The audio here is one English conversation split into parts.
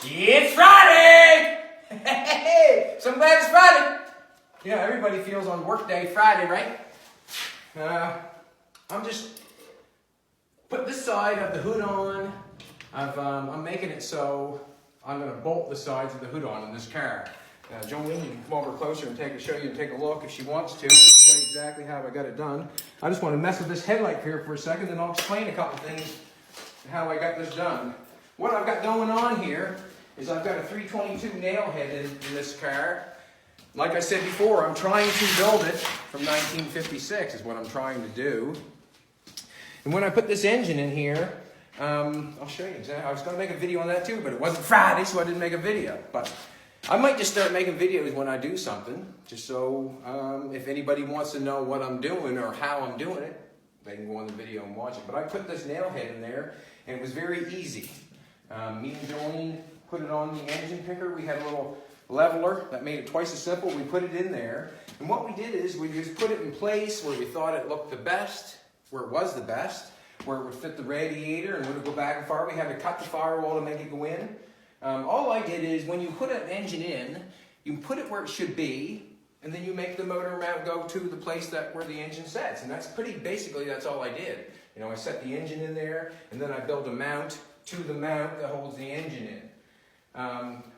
It's Friday! Hey, so I'm glad it's Friday. You know, everybody feels on workday Friday, right? I'm just put this side of the hood on. I'm making it so I'm going to bolt the sides of the hood on in this car. Jolene, you can come over closer and show you and take a look if she wants to. Show you exactly how I got it done. I just want to mess with this headlight here for a second, then I'll explain a couple things how I got this done. What I've got going on here is I've got a 322 nailhead in this car. Like I said before, I'm trying to build it from 1956 is what I'm trying to do. And when I put this engine in here, I'll show you exactly. I was going to make a video on that too, but it wasn't Friday, so I didn't make a video. But I might just start making videos when I do something, just so if anybody wants to know what I'm doing or how I'm doing it, they can go on the video and watch it. But I put this nailhead in there, and it was very easy. Me and Jolene put it on the engine picker. We had a little leveler that made it twice as simple. We put it in there, and what we did is we just put it in place where we thought it looked the best, where it was the best, where it would fit the radiator and wouldn't go back and far. We had to cut the firewall to make it go in. All I did is when you put an engine in, you put it where it should be, and then you make the motor mount go to the place where the engine sets. And that's basically that's all I did. You know, I set the engine in there, and then I built a mount to the mount that holds the engine in.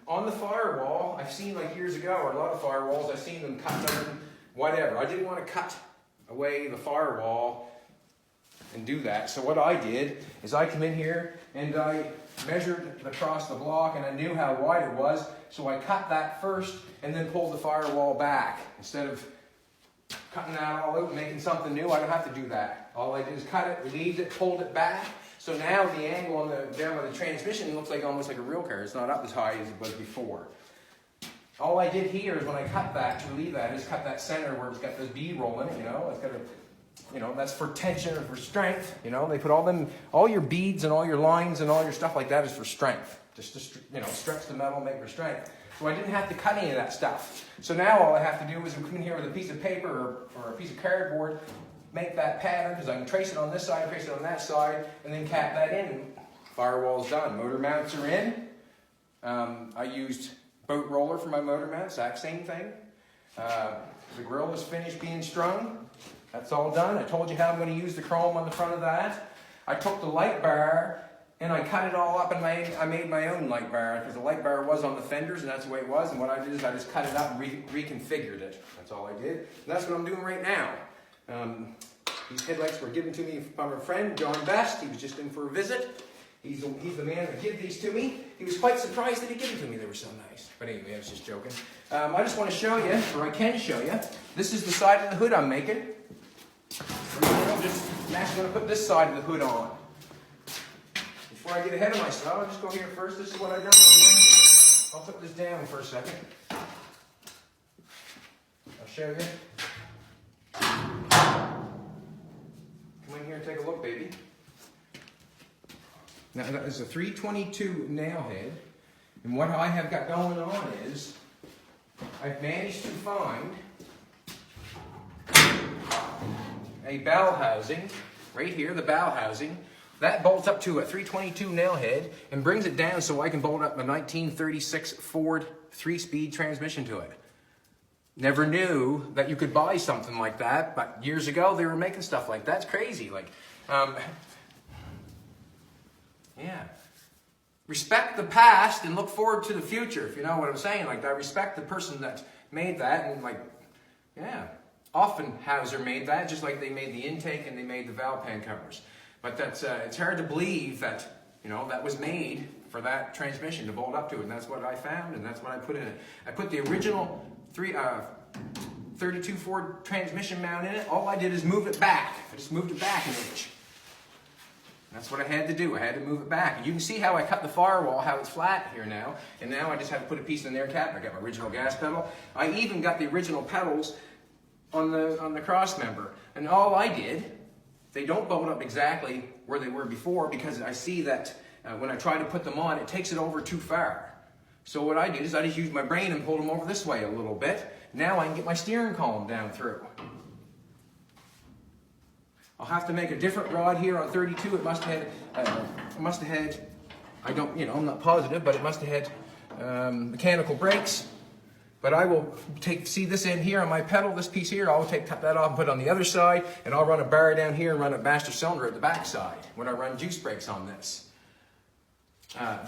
On the firewall, I've seen like years ago, or a lot of firewalls, I've seen them cut them, whatever. I didn't want to cut away the firewall and do that. So what I did is I come in here and I measured across the block, and I knew how wide it was, so I cut that first and then pulled the firewall back. Instead of cutting that all out and making something new, I don't have to do that. All I did is cut it, relieved it, pulled it back. So now the angle on down by the transmission looks like almost like a real car. It's not up as high as it was before. All I did here is when I cut that, to relieve that, is cut that center where it's got this bead roll in it, you know. It's got a, you know, that's for tension or for strength, you know. They put all your beads and all your lines and all your stuff like that is for strength. Just to, you know, stretch the metal, make for strength. So I didn't have to cut any of that stuff. So now all I have to do is come in here with a piece of paper or a piece of cardboard, make that pattern, because I can trace it on this side, trace it on that side, and then cap that in. Firewall's done. Motor mounts are in. I used boat roller for my motor mount, exact same thing. The grill is finished being strung. That's all done. I told you how I'm going to use the chrome on the front of that. I took the light bar and I cut it all up, and I made my own light bar, because the light bar was on the fenders and that's the way it was. And what I did is I just cut it up and reconfigured it. That's all I did. And that's what I'm doing right now. These headlights were given to me by my friend, John Best. He was just in for a visit. He's the man that gave these to me. He was quite surprised that he gave them to me. They were so nice. But anyway, I was just joking. I just want to show you, or I can show you, this is the side of the hood I'm making. I'm actually going to put this side of the hood on. Before I get ahead of myself, I'll just go here first. This is what I've done. I'll put this down for a second. I'll show you. Come in here and take a look, baby. Now, that is a 322 nailhead, and what I have got going on is I've managed to find a bow housing, right here, the bow housing, that bolts up to a 322 nailhead and brings it down so I can bolt up a 1936 Ford 3-speed transmission to it. Never knew that you could buy something like that, but years ago they were making stuff like that. It's crazy. Yeah. Respect the past and look forward to the future, if you know what I'm saying. Like, I respect the person that made that, and yeah. Offenhauser made that, just like they made the intake and they made the valve pan covers. But that's it's hard to believe that, you know, that was made for that transmission to bolt up to it, and that's what I found, and that's what I put in it. I put the original 32 Ford transmission mount in it. All I did is move it back. I just moved it back an inch. That's what I had to do. I had to move it back. And you can see how I cut the firewall, how it's flat here now. And now I just have to put a piece in there cap. I got my original gas pedal. I even got the original pedals on the cross member. And all I did, they don't bolt up exactly where they were before, because I see that when I try to put them on, it takes it over too far. So what I did is I just used my brain and pulled them over this way a little bit. Now I can get my steering column down through. I'll have to make a different rod here on 32. It must have had I don't, you know, I'm not positive, but it must have had mechanical brakes. But I will see this end here on my pedal, this piece here, I'll cut that off and put it on the other side, and I'll run a bar down here and run a master cylinder at the back side when I run juice brakes on this.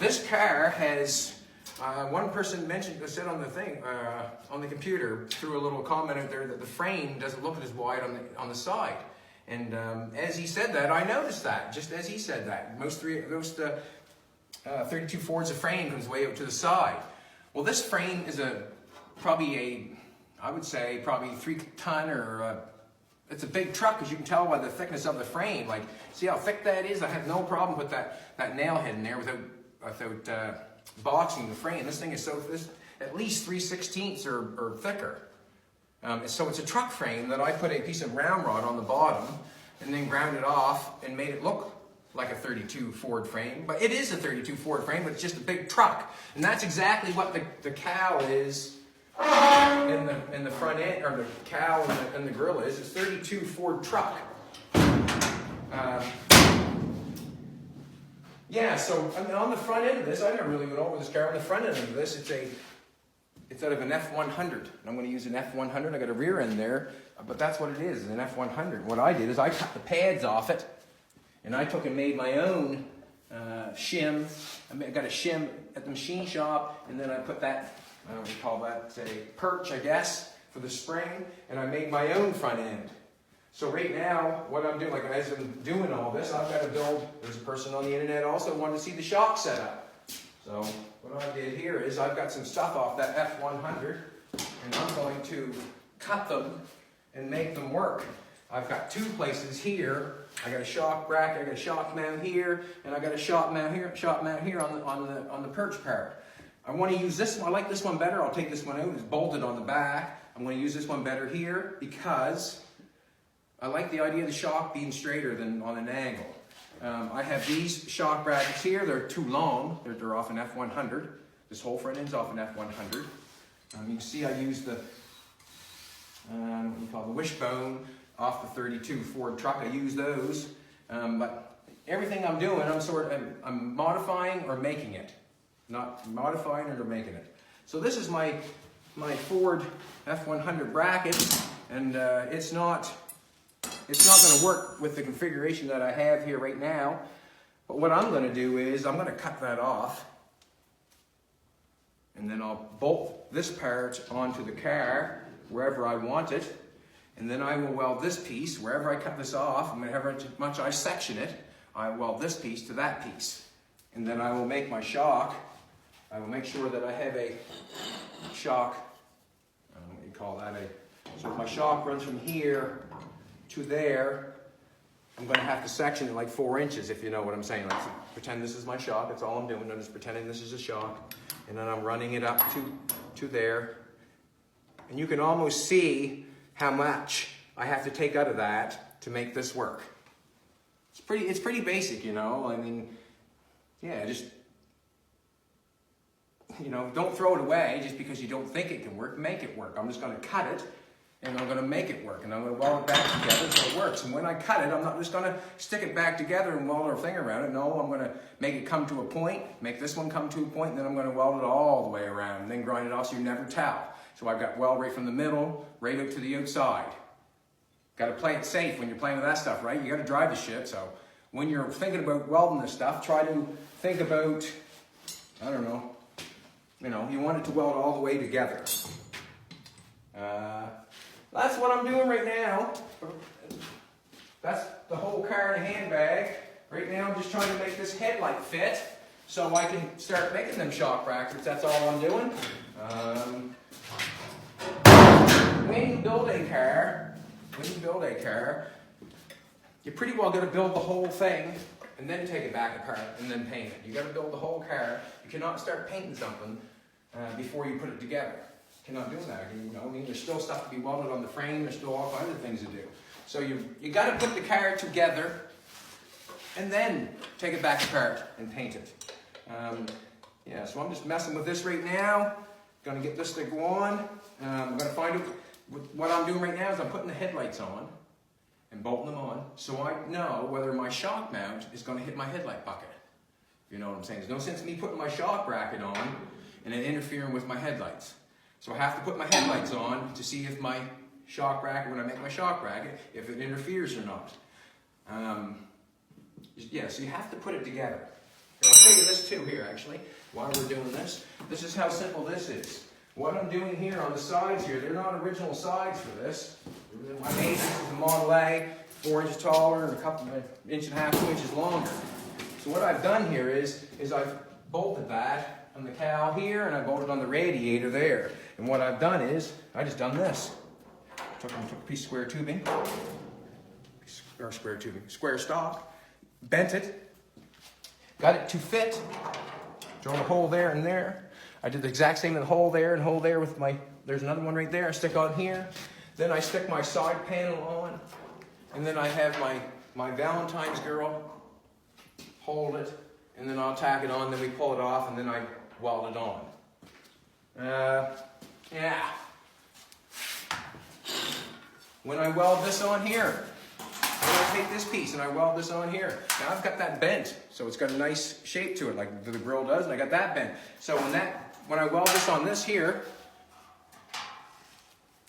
This car has, one person said on the thing, on the computer, threw a little comment out there that the frame doesn't look as wide on the side. And as he said that, I noticed that, just as he said that. Most 32 Fords, the frame comes way out to the side. Well, this frame is I would say probably 3-ton, or it's a big truck, as you can tell by the thickness of the frame. Like, see how thick that is? I have no problem with that nail head in there without boxing the frame. This thing is at least 3/16 or thicker. So it's a truck frame that I put a piece of round rod on the bottom and then ground it off and made it look like a 32 Ford frame. But it is a 32 Ford frame, but it's just a big truck. And that's exactly what the cowl is in the front end, or the cowl and the grill is. It's 32 Ford truck. Yeah, so I mean, on the front end of this, I never really went over this car. On the front end of this, it's out of an F100. And I'm going to use an F100. I got a rear end there, but that's what it is, an F100. What I did is I cut the pads off it, and I took and made my own shim. I got a shim at the machine shop, and then I put that, I don't know what you call that, a perch, I guess, for the spring, and I made my own front end. So right now, what I'm doing, like as I'm doing all this, I've got to build, there's a person on the internet also wanted to see the shock setup. So what I did here is I've got some stuff off that F100, and I'm going to cut them and make them work. I've got 2 places here. I got a shock bracket, I got a shock mount here, and I got a shock mount here on the perch part. I want to use this one. I like this one better. I'll take this one out. It's bolted on the back. I'm going to use this one better here because I like the idea of the shock being straighter than on an angle. I have these shock brackets here. They're too long. They're off an F100. This whole front end's off an F100. You can see I used the what you call the wishbone off the 32 Ford truck. I use those, but everything I'm doing, I'm modifying or making it, not modifying or making it. So this is my Ford F100 bracket, and it's not going to work with the configuration that I have here right now. But what I'm going to do is I'm going to cut that off, and then I'll bolt this part onto the car wherever I want it, and then I will weld this piece wherever I cut this off, and however much I section it, I weld this piece to that piece. And then I will make my shock. I will make sure that I have a shock, I don't know what you call that, so if my shock runs from here to there, I'm going to have to section it like 4 inches, if you know what I'm saying. Like, pretend this is my shock, that's all I'm doing. I'm just pretending this is a shock, and then I'm running it up to there. And you can almost see how much I have to take out of that to make this work. It's pretty basic, you know. I mean, yeah, just, you know, don't throw it away just because you don't think it can work. Make it work. I'm just going to cut it, and I'm going to make it work, and I'm going to weld it back together so it works. And when I cut it, I'm not just going to stick it back together and weld our thing around it. No, I'm going to make it come to a point, make this one come to a point, and then I'm going to weld it all the way around, and then grind it off so you never tell. So I've got weld right from the middle, right out to the outside. Got to play it safe when you're playing with that stuff, right? You got to drive the shit. So when you're thinking about welding this stuff, try to think about, I don't know, you know, you want it to weld all the way together. That's what I'm doing right now. That's the whole car in a handbag. Right now I'm just trying to make this headlight fit so I can start making them shock brackets. That's all I'm doing. When you build a car, you're pretty well going to build the whole thing and then take it back apart and then paint it. You got to build the whole car. You cannot start painting something before you put it together. You cannot do that. You know, I mean, there's still stuff to be welded on the frame. There's still all kinds of things to do. So you got to put the car together and then take it back apart and paint it. Yeah, so I'm just messing with this right now. Going to get this to go on. I'm going to find out what I'm doing right now is I'm putting the headlights on and bolting them on so I know whether my shock mount is going to hit my headlight bucket. you know what I'm saying. There's no sense in me putting my shock bracket on and then interfering with my headlights. So I have to put my headlights on to see if my shock bracket, when I make my shock bracket, if it interferes or not. Yeah, so you have to put it together. Here, I'll show you this too here, actually, while we're doing this. This is how simple this is. What I'm doing here on the sides here, they're not original sides for this. I made this with a Model A, 4 inches taller and a couple of inch and a half, 2 inches longer. So what I've done here is I've bolted that on the cowl here and I bolted on the radiator there. And what I've done is, I just done this. Took a piece of square tubing, square stock, bent it, got it to fit, drilled a hole there and there. I did the exact same in the hole there and hole there with my, there's another one right there I stick on here. Then I stick my side panel on, and then I have my Valentine's girl hold it, and then I'll tack it on, then we pull it off, and then I weld it on. Yeah. When I weld this on here, I take this piece and I weld this on here. Now I've got that bent, so it's got a nice shape to it, like the grill does, and I got that bent. So when I weld this on this here,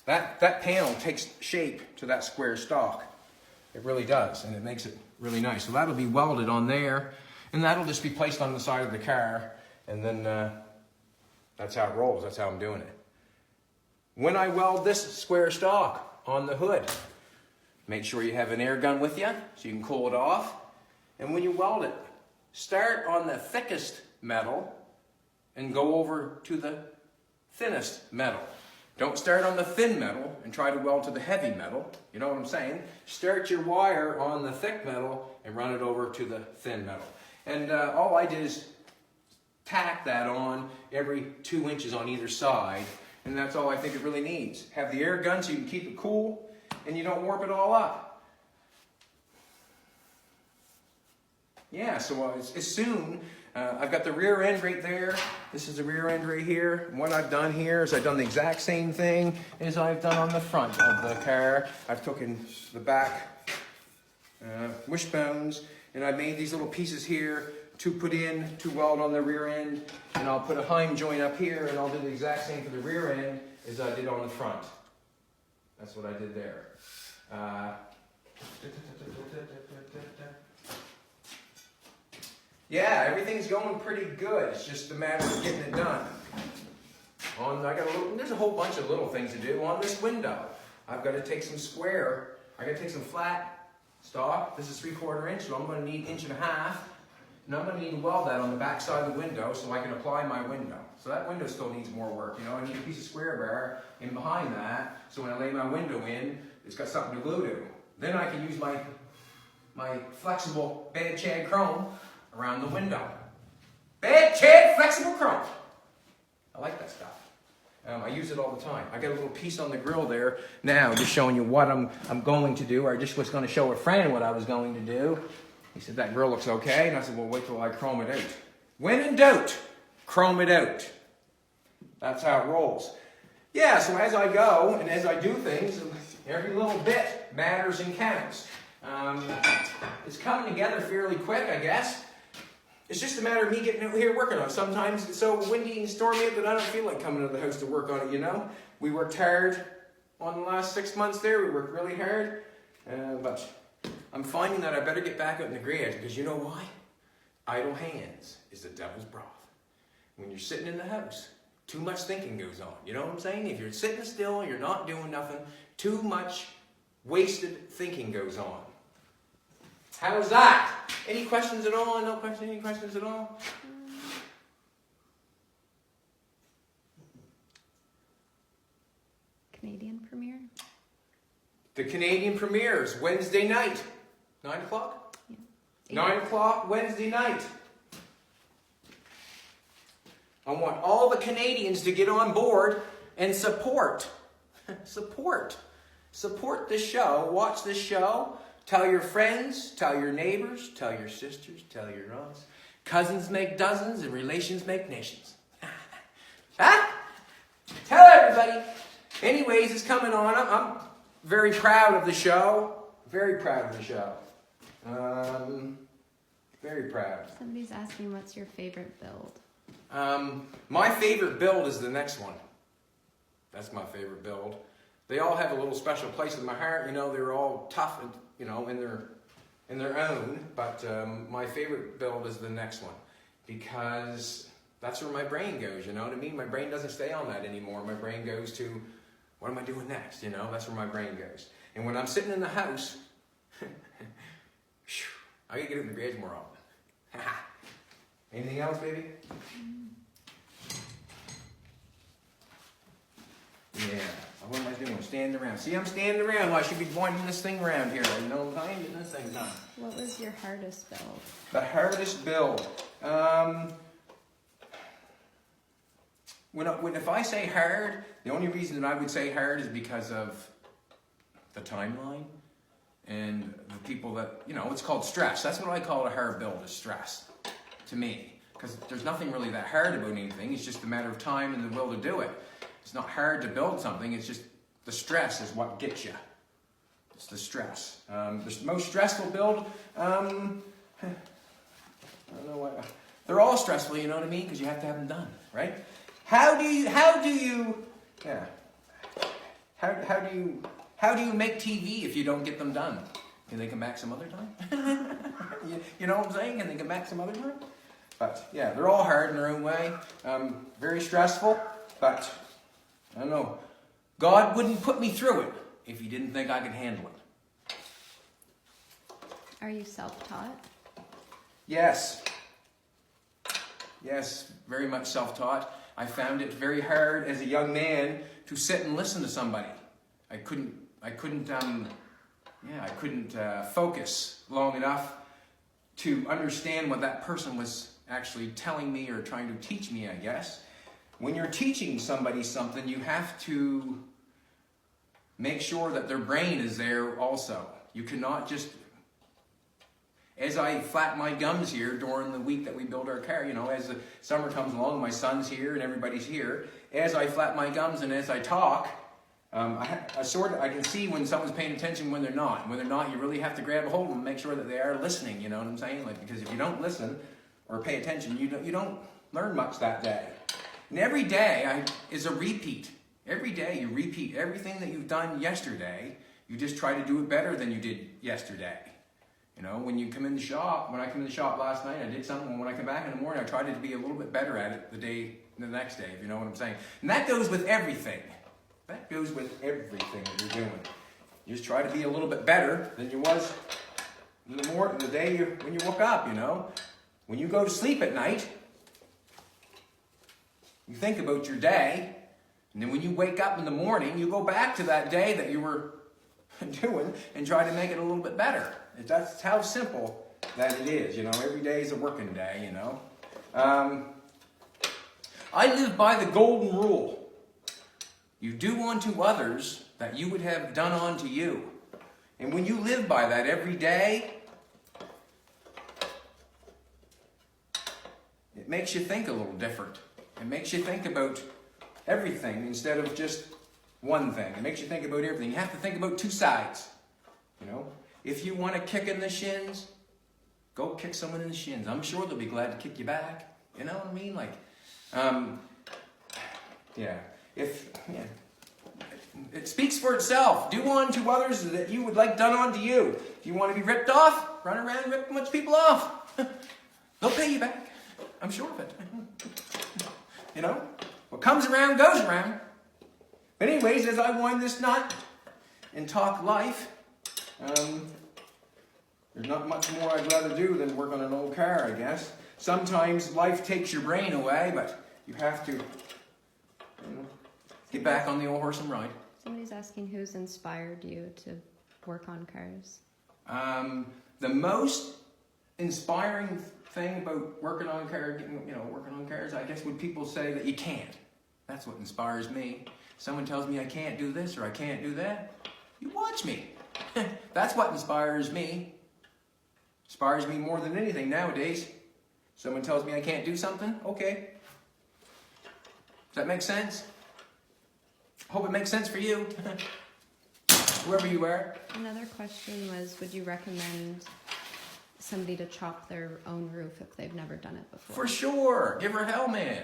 that panel takes shape to that square stock. It really does, and it makes it really nice. So that'll be welded on there, and that'll just be placed on the side of the car, and then that's how it rolls. That's how I'm doing it. When I weld this square stock on the hood, make sure you have an air gun with you so you can cool it off. And when you weld it, start on the thickest metal and go over to the thinnest metal. Don't start on the thin metal and try to weld to the heavy metal. You know what I'm saying? Start your wire on the thick metal and run it over to the thin metal. And all I did is tack that on every 2 inches on either side. And that's all I think it really needs. Have the air gun so you can keep it cool and you don't warp it all up. Yeah, so as soon, I've got the rear end right there. This is the rear end right here. And what I've done here is I've done the exact same thing as I've done on the front of the car. I've taken the back wishbones and I've made these little pieces here to put in to weld on the rear end. And I'll put a Heim joint up here and I'll do the exact same for the rear end as I did on the front. That's what I did there. Yeah, everything's going pretty good. It's just a matter of getting it done. There's a whole bunch of little things to do on this window. I've got to take some square. I got to take some flat stock. This is 3/4 inch, so I'm going to need 1.5 inches. And I'm going to need to weld that on the back side of the window so I can apply my window. So that window still needs more work. You know, I need a piece of square bar in behind that, so when I lay my window in, it's got something to glue to. Then I can use my flexible bad shag chrome around the window. Bad shag flexible chrome. I like that stuff. I use it all the time. I got a little piece on the grill there now, just showing you what I'm going to do. Or I just was going to show a friend what I was going to do. He said, that grill looks okay. And I said, well, wait till I chrome it out. When in doubt, chrome it out. That's how it rolls. Yeah, so as I go and as I do things, every little bit matters and counts. It's coming together fairly quick, I guess. It's just a matter of me getting out here working on it. Sometimes it's so windy and stormy that I don't feel like coming to the house to work on it, you know. We worked hard on the last 6 months there. We worked really hard. But I'm finding that I better get back out in the garage because you know why? Idle hands is the devil's broth. When you're sitting in the house, too much thinking goes on. You know what I'm saying? If you're sitting still, you're not doing nothing, too much wasted thinking goes on. How's that? Any questions at all? No questions? Any questions at all? Canadian premiere? The Canadian premiere is Wednesday night. 9 o'clock? Yeah. 9 o'clock Wednesday night. I want all the Canadians to get on board and support. Support this show. Watch this show. Tell your friends, tell your neighbors, tell your sisters, tell your aunts. Cousins make dozens and relations make nations. Huh? Tell everybody. Anyways, it's coming on. I'm very proud of the show. Very proud of the show. Very proud. Somebody's asking what's your favorite build? My favorite build is the next one. That's my favorite build. They all have a little special place in my heart. You know, they're all tough, and, you know, in their own. But my favorite build is the next one, because that's where my brain goes. You know what I mean? My brain doesn't stay on that anymore. My brain goes to, what am I doing next? You know, that's where my brain goes. And when I'm sitting in the house, I gotta get in the garage more often. Anything else, baby? Yeah. What am I doing? Standing around. See, I'm standing around. Well, I should be winding this thing around here. You know, I'm getting this thing done. What was your hardest build? The hardest build. If I say hard, the only reason that I would say hard is because of the timeline and the people that, you know, it's called stress. That's what I call a hard build, is stress, to me. Because there's nothing really that hard about anything. It's just a matter of time and the will to do it. It's not hard to build something. It's just the stress is what gets you. It's the stress. The most stressful build, I don't know what. They're all stressful, you know what I mean? Because you have to have them done, right? How do you make TV if you don't get them done? Can they come back some other time? You know what I'm saying? Can they come back some other time? But yeah, they're all hard in their own way. Very stressful, but I don't know. God wouldn't put me through it if he didn't think I could handle it. Are you self-taught? Yes. Yes, very much self-taught. I found it very hard as a young man to sit and listen to somebody. I couldn't focus long enough to understand what that person was actually telling me or trying to teach me, I guess. When you're teaching somebody something, you have to make sure that their brain is there also. You cannot just, as I flap my gums here during the week that we build our car, you know, as the summer comes along, my son's here and everybody's here. As I flap my gums and as I talk, I can see when someone's paying attention, when they're not. And when they're not, you really have to grab a hold of them and make sure that they are listening, you know what I'm saying? Like, because if you don't listen or pay attention, you don't learn much that day. And every day is a repeat. Every day you repeat everything that you've done yesterday. You just try to do it better than you did yesterday. You know, when you come in the shop, when I come in the shop last night, I did something. When I come back in the morning, I tried to be a little bit better at it the next day, if you know what I'm saying. And that goes with everything. That goes with everything that you're doing. You just try to be a little bit better than you was in the day when you woke up, you know. When you go to sleep at night, you think about your day, and then when you wake up in the morning, you go back to that day that you were doing and try to make it a little bit better. That's how simple that it is, you know. Every day is a working day, you know. I live by the golden rule. You do unto others that you would have done unto you. And when you live by that every day, it makes you think a little different. It makes you think about everything instead of just one thing. It makes you think about everything. You have to think about two sides, you know. If you want to kick in the shins, go kick someone in the shins. I'm sure they'll be glad to kick you back. You know what I mean? Like, it speaks for itself. Do unto others that you would like done unto you. If you want to be ripped off, run around and rip a bunch of people off. They'll pay you back. I'm sure of it. You know? What comes around goes around. But anyways, as I wind this knot and talk life, there's not much more I'd rather do than work on an old car, I guess. Sometimes life takes your brain away, but you have to get back on the old horse and ride. Somebody's asking who's inspired you to work on cars. The most inspiring thing about working on cars, I guess, would people say that you can't. That's what inspires me. Someone tells me I can't do this or I can't do that. You watch me. That's what inspires me. Inspires me more than anything nowadays. Someone tells me I can't do something, okay. Does that make sense? Hope it makes sense for you. Whoever you are. Another question was, would you recommend somebody to chop their own roof if they've never done it before? For sure. Give her hell, man.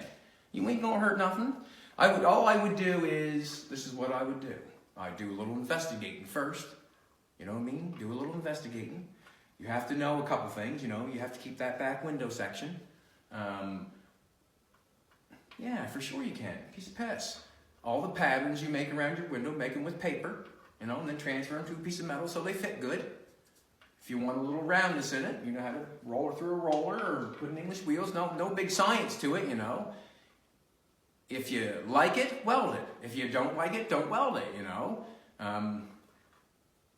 You ain't gonna hurt nothing. All I would do is, this is what I would do. I'd do a little investigating first. You know what I mean? Do a little investigating. You have to know a couple things, you know. You have to keep that back window section. Yeah, for sure you can. Piece of piss. All the patterns you make around your window, make them with paper, you know, and then transfer them to a piece of metal so they fit good. If you want a little roundness in it, you know how to roll it through a roller or put in English wheels. No big science to it, you know. If you like it, weld it. If you don't like it, don't weld it, you know.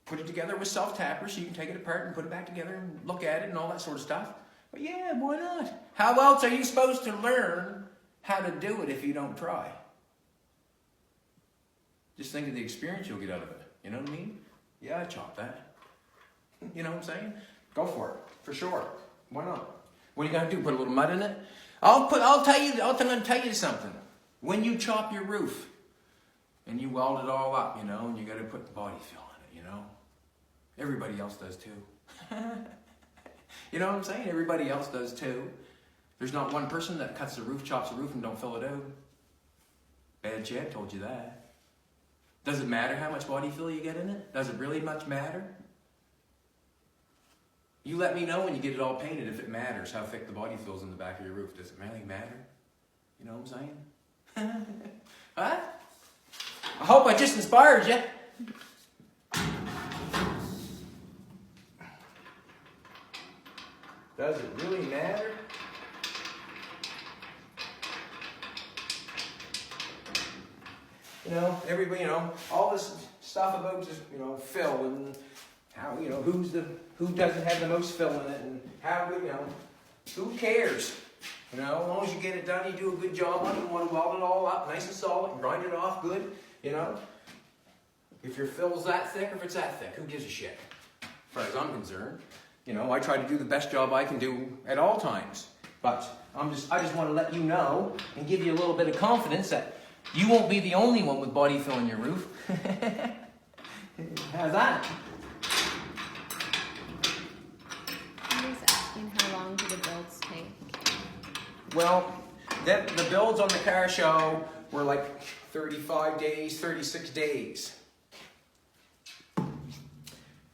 Put it together with self-tappers so you can take it apart and put it back together and look at it and all that sort of stuff. But yeah, why not? How else are you supposed to learn how to do it if you don't try? Just think of the experience you'll get out of it. You know what I mean? Yeah, I chop that. You know what I'm saying? Go for it, for sure. Why not? What are you gonna do? Put a little mud in it? I'm gonna tell you something. When you chop your roof and you weld it all up, you know, and you gotta put the body fill in it, you know. Everybody else does too. You know what I'm saying? Everybody else does too. There's not one person that cuts the roof, chops the roof, and don't fill it out. Bad Chad told you that. Does it matter how much body fill you get in it? Does it really much matter? You let me know when you get it all painted if it matters how thick the body fill's in the back of your roof. Does it really matter? You know what I'm saying? Huh? I hope I just inspired you. Does it really matter? You know, everybody, you know, all this stuff about just, you know, fill and how, you know, who doesn't have the most fill in it and how, you know, who cares? You know, as long as you get it done, you do a good job on it, you want to weld it all up nice and solid and grind it off good, you know. If your fill's that thick or if it's that thick, who gives a shit? As far as I'm concerned. You know, I try to do the best job I can do at all times. But I just want to let you know and give you a little bit of confidence that you won't be the only one with body fill in your roof. How's that? I was asking how long do the builds take? Well, the builds on the car show were like 35 days, 36 days.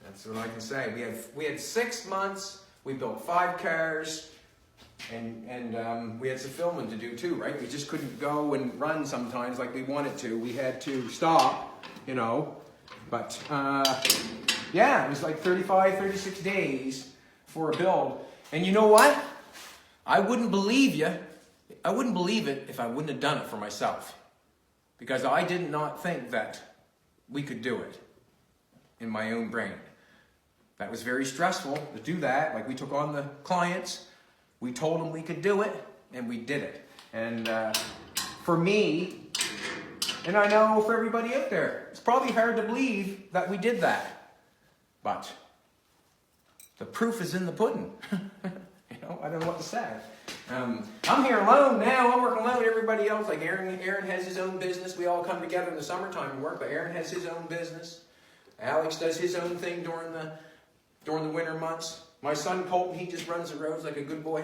That's what I can say. We had 6 months. We built 5 cars, and we had some filming to do too, right? We just couldn't go and run sometimes like we wanted to. We had to stop, you know. But yeah, it was like 35, 36 days for a build. And you know what? I wouldn't believe it if I wouldn't have done it for myself. Because I did not think that we could do it in my own brain. That was very stressful to do that. Like, we took on the clients, we told them we could do it, and we did it. And for me, and I know for everybody out there, it's probably hard to believe that we did that. But the proof is in the pudding. You know, I don't know what to say. I'm here alone now. I'm working alone with everybody else. Like Aaron has his own business. We all come together in the summertime to work, but Aaron has his own business. Alex does his own thing during the winter months. My son Colton, he just runs the roads like a good boy.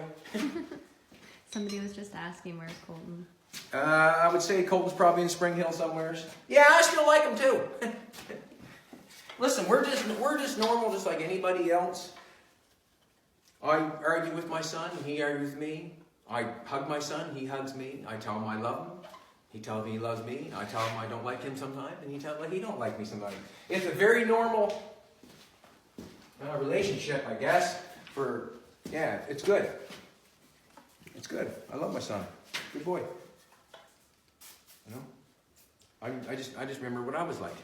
Somebody was just asking where's Colton. I would say Colton's probably in Spring Hill somewhere. Yeah, I still like him too. Listen, we're just normal, just like anybody else. I argue with my son, he argues with me. I hug my son, he hugs me. I tell him I love him. He tells me he loves me. I tell him I don't like him sometimes, and he tells me he don't like me sometimes. It's a very normal relationship, I guess. Yeah, it's good. It's good. I love my son. Good boy. You know, I just remember what I was like.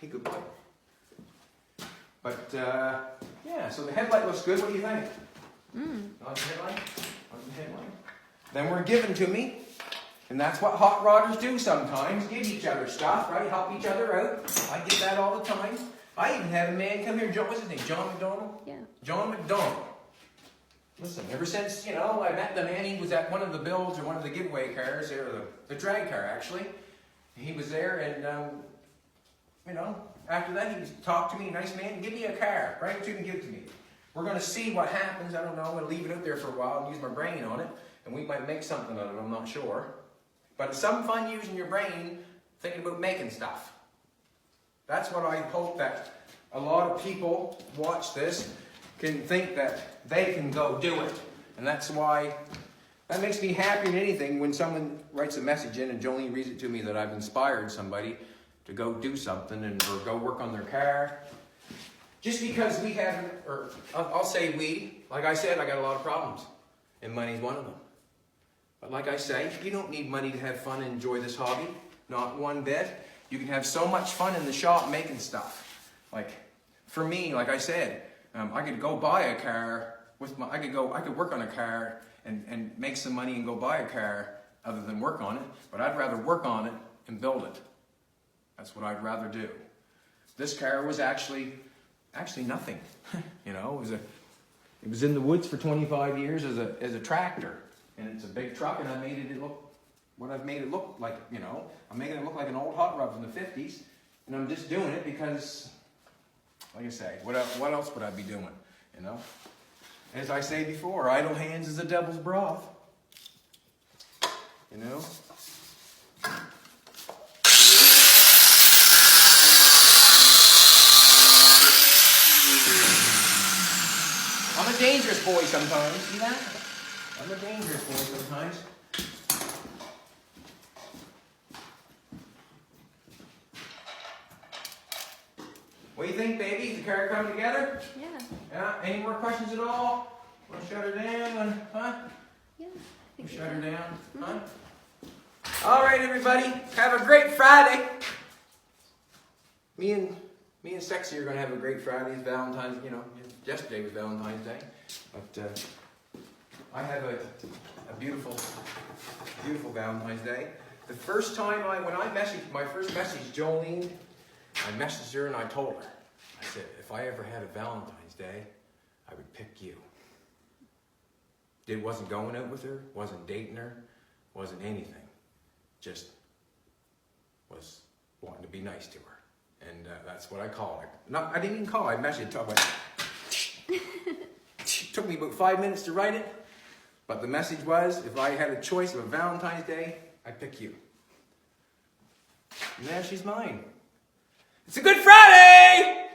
He good boy. But yeah, so the headlight looks good. What do you think? On the headlight? On the headlight. Then we're given to me. And that's what hot rodders do sometimes. Give each other stuff, right? Help each other out. I get that all the time. I even had a man come here, what's his name? John McDonald? Yeah. John McDonald. Listen, ever since, you know, I met the man, he was at one of the builds or one of the giveaway cars, or the drag car actually. He was there, and you know, after that he talked to me, nice man, give me a car, right? You can give it to me. we're going to see what happens. I don't know. I'm going to leave it out there for a while and use my brain on it. And we might make something out of it. I'm not sure. But it's some fun using your brain, thinking about making stuff. That's what I hope that a lot of people watch this can think that they can go do it. And that's why, that makes me happier than anything when someone writes a message in and Jolene reads it to me that I've inspired somebody to go do something or go work on their car. Just because we haven't, or I'll say we, like I said, I got a lot of problems. And money's one of them. But like I say, you don't need money to have fun and enjoy this hobby. Not one bit. You can have so much fun in the shop making stuff. Like, for me, like I said, I could go buy a car with I could work on a car and make some money and go buy a car other than work on it. But I'd rather work on it and build it. That's what I'd rather do. This car was actually nothing. You know, it was in the woods for 25 years as a tractor. And it's a big truck, and I made it look what I've made it look like, you know. I'm making it look like an old hot rod from the 50s, and I'm just doing it because, like I say, what else would I be doing, you know? As I say before, idle hands is the devil's broth, you know? I'm a dangerous boy sometimes, see that? I'm a dangerous boy sometimes. What do you think, baby? Is the car coming together? Yeah. Yeah? Any more questions at all? Want to shut her down? Huh? Yeah. You shut her down? Huh? All right, everybody. Have a great Friday. Me and Sexy are going to have a great Friday. It's Valentine's, you know. Yesterday was Valentine's Day. But I have a beautiful, beautiful Valentine's Day. The first time when I messaged, my first message, Jolene, I messaged her and I told her, I said, if I ever had a Valentine's Day, I would pick you. Wasn't going out with her, wasn't dating her, wasn't anything. Just was wanting to be nice to her. And that's what I called her. I didn't even call her, I messaged her. It took me about 5 minutes to write it. But the message was, if I had a choice of a Valentine's Day, I'd pick you. And there she's mine. It's a good Friday!